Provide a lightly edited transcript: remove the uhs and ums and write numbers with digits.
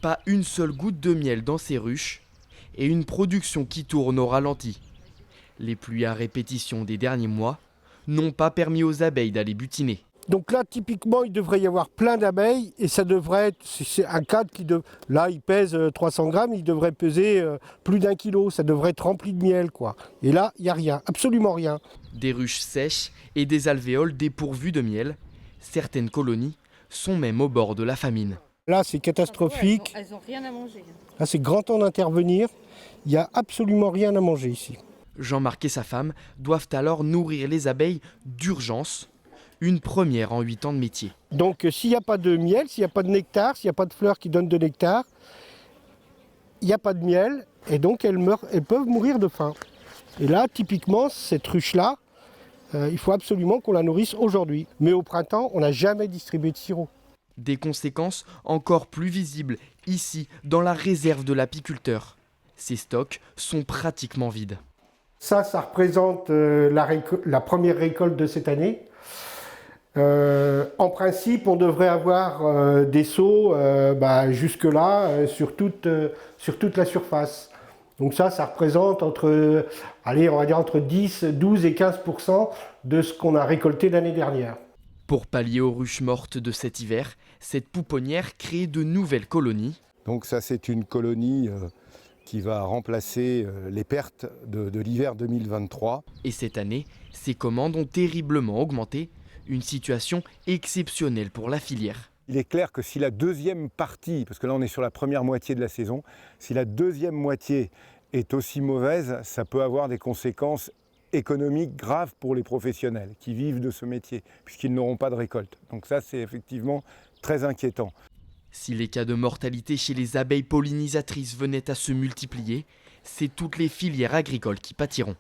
Pas une seule goutte de miel dans ces ruches et une production qui tourne au ralenti. Les pluies à répétition des derniers mois n'ont pas permis aux abeilles d'aller butiner. Donc là, typiquement, il devrait y avoir plein d'abeilles et ça devrait être, c'est un cadre là, il pèse 300 grammes, il devrait peser plus d'1 kilo, ça devrait être rempli de miel, quoi. Et là, il n'y a rien, absolument rien. Des ruches sèches et des alvéoles dépourvues de miel. Certaines colonies sont même au bord de la famine. Là, c'est catastrophique. Elles n'ont rien à manger. Là, c'est grand temps d'intervenir. Il n'y a absolument rien à manger ici. Jean-Marc et sa femme doivent alors nourrir les abeilles d'urgence. Une première en 8 ans de métier. Donc s'il n'y a pas de miel, s'il n'y a pas de nectar, s'il n'y a pas de fleurs qui donnent de nectar, il n'y a pas de miel et donc elles peuvent mourir de faim. Et là, typiquement, cette ruche-là, il faut absolument qu'on la nourrisse aujourd'hui. Mais au printemps, on n'a jamais distribué de sirop. Des conséquences encore plus visibles ici, dans la réserve de l'apiculteur. Ces stocks sont pratiquement vides. Ça représente la première récolte de cette année. En principe, on devrait avoir des seaux jusque-là sur toute la surface. Donc ça représente entre 10, 12 et 15% de ce qu'on a récolté l'année dernière. Pour pallier aux ruches mortes de cet hiver, cette pouponnière crée de nouvelles colonies. Donc ça, c'est une colonie qui va remplacer les pertes de l'hiver 2023. Et cette année, ces commandes ont terriblement augmenté. Une situation exceptionnelle pour la filière. Il est clair que si la deuxième partie, parce que là on est sur la première moitié de la saison, si la deuxième moitié est aussi mauvaise, ça peut avoir des conséquences économiques graves pour les professionnels qui vivent de ce métier, puisqu'ils n'auront pas de récolte. Donc ça, c'est effectivement très inquiétant. Si les cas de mortalité chez les abeilles pollinisatrices venaient à se multiplier, c'est toutes les filières agricoles qui pâtiront.